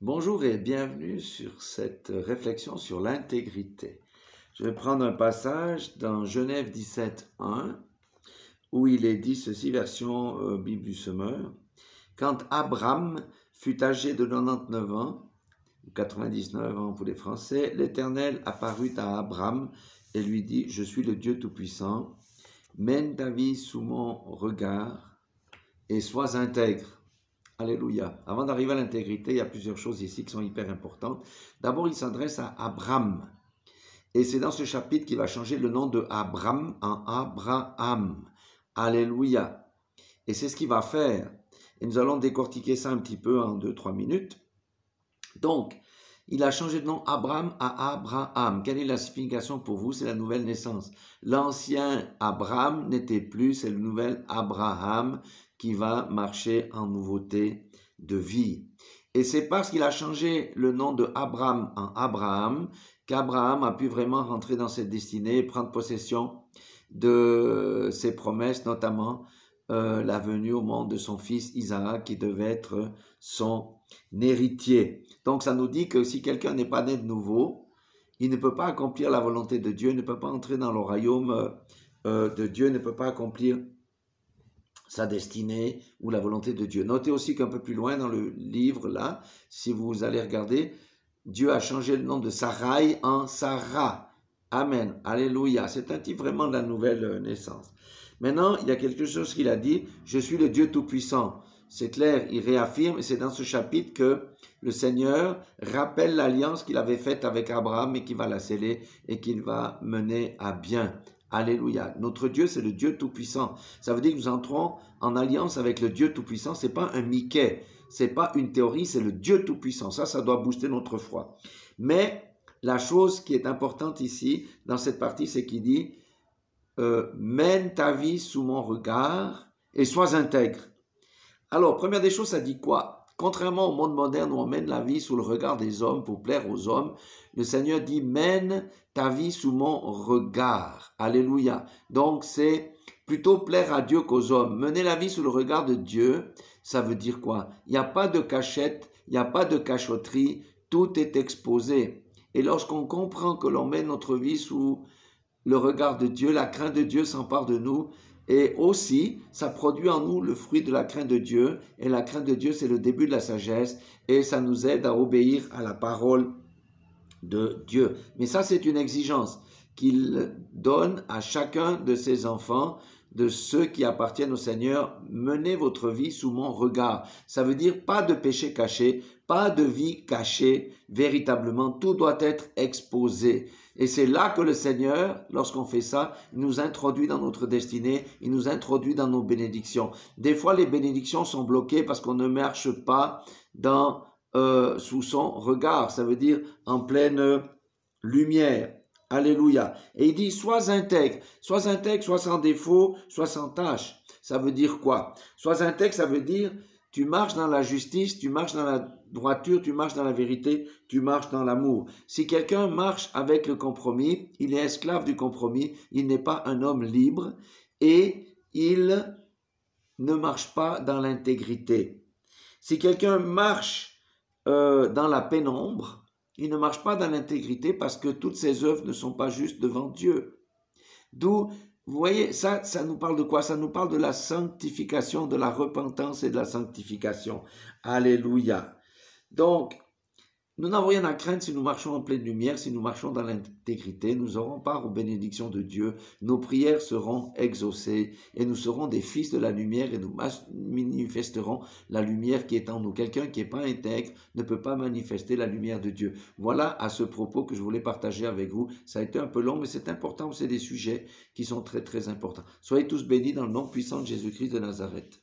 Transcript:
Bonjour et bienvenue sur cette réflexion sur l'intégrité. Je vais prendre un passage dans Genèse 17:1 où il est dit ceci, version Bible du Semeur. Quand Abraham fut âgé de 99 ans, 99 ans pour les Français, l'Éternel apparut à Abraham et lui dit, je suis le Dieu Tout-Puissant, mène ta vie sous mon regard et sois intègre. Alléluia. Avant d'arriver à l'intégrité, il y a plusieurs choses ici qui sont hyper importantes. D'abord, il s'adresse à Abraham. Et c'est dans ce chapitre qu'il va changer le nom de Abraham en Abraham. Alléluia. Et c'est ce qu'il va faire. Et nous allons décortiquer ça un petit peu en 2-3 minutes. Donc, il a changé de nom Abraham à Abraham. Quelle est la signification pour vous? C'est la nouvelle naissance. L'ancien Abraham n'était plus, c'est le nouvel Abraham qui va marcher en nouveauté de vie. Et c'est parce qu'il a changé le nom de Abraham en Abraham qu'Abraham a pu vraiment rentrer dans cette destinée et prendre possession de ses promesses, notamment la venue au monde de son fils Isaac qui devait être son héritier. Donc ça nous dit que si quelqu'un n'est pas né de nouveau, il ne peut pas accomplir la volonté de Dieu, ne peut pas entrer dans le royaume de Dieu, ne peut pas accomplir sa destinée ou la volonté de Dieu. Notez aussi qu'un peu plus loin dans le livre, là, si vous allez regarder, Dieu a changé le nom de Sarai en Sarah. Amen. Alléluia. C'est un type vraiment de la nouvelle naissance. Maintenant, il y a quelque chose qu'il a dit, je suis le Dieu Tout-Puissant. C'est clair, il réaffirme, et c'est dans ce chapitre que le Seigneur rappelle l'alliance qu'il avait faite avec Abraham et qu'il va la sceller et qu'il va mener à bien. Alléluia. Notre Dieu, c'est le Dieu Tout-Puissant. Ça veut dire que nous entrons en alliance avec le Dieu Tout-Puissant. C'est pas un Mickey, c'est pas une théorie, c'est le Dieu Tout-Puissant. Ça doit booster notre foi. Mais la chose qui est importante ici, dans cette partie, c'est qu'il dit mène ta vie sous mon regard et sois intègre. Alors, première des choses, ça dit quoi? Contrairement au monde moderne où on mène la vie sous le regard des hommes pour plaire aux hommes, le Seigneur dit mène ta vie sous mon regard. Alléluia. Donc, c'est plutôt plaire à Dieu qu'aux hommes. Mener la vie sous le regard de Dieu, ça veut dire quoi? Il n'y a pas de cachette, il n'y a pas de cachotterie, tout est exposé. Et lorsqu'on comprend que l'on mène notre vie sous le regard de Dieu, la crainte de Dieu s'empare de nous. Et aussi, ça produit en nous le fruit de la crainte de Dieu. Et la crainte de Dieu, c'est le début de la sagesse. Et ça nous aide à obéir à la parole de Dieu. Mais ça, c'est une exigence qu'il donne à chacun de ses enfants, de ceux qui appartiennent au Seigneur. Menez votre vie sous mon regard. Ça veut dire pas de péché caché, pas de vie cachée. Véritablement, tout doit être exposé. Et c'est là que le Seigneur, lorsqu'on fait ça, il nous introduit dans notre destinée, il nous introduit dans nos bénédictions. Des fois, les bénédictions sont bloquées parce qu'on ne marche pas sous son regard. Ça veut dire en pleine lumière. Alléluia. Et il dit, sois intègre, sois sans défaut, sois sans tâche. Ça veut dire quoi? Sois intègre, ça veut dire, tu marches dans la justice, tu marches dans la droiture, tu marches dans la vérité, tu marches dans l'amour. Si quelqu'un marche avec le compromis, il est esclave du compromis, il n'est pas un homme libre et il ne marche pas dans l'intégrité. Si quelqu'un marche dans la pénombre, il ne marche pas dans l'intégrité parce que toutes ses œuvres ne sont pas justes devant Dieu. D'où, vous voyez, ça nous parle de quoi? Ça nous parle de la sanctification, de la repentance et de la sanctification. Alléluia. Donc, nous n'avons rien à craindre si nous marchons en pleine lumière, si nous marchons dans l'intégrité, nous aurons part aux bénédictions de Dieu, nos prières seront exaucées et nous serons des fils de la lumière et nous manifesterons la lumière qui est en nous. Quelqu'un qui n'est pas intègre ne peut pas manifester la lumière de Dieu. Voilà à ce propos que je voulais partager avec vous. Ça a été un peu long, mais c'est important, c'est des sujets qui sont très très importants. Soyez tous bénis dans le nom puissant de Jésus-Christ de Nazareth.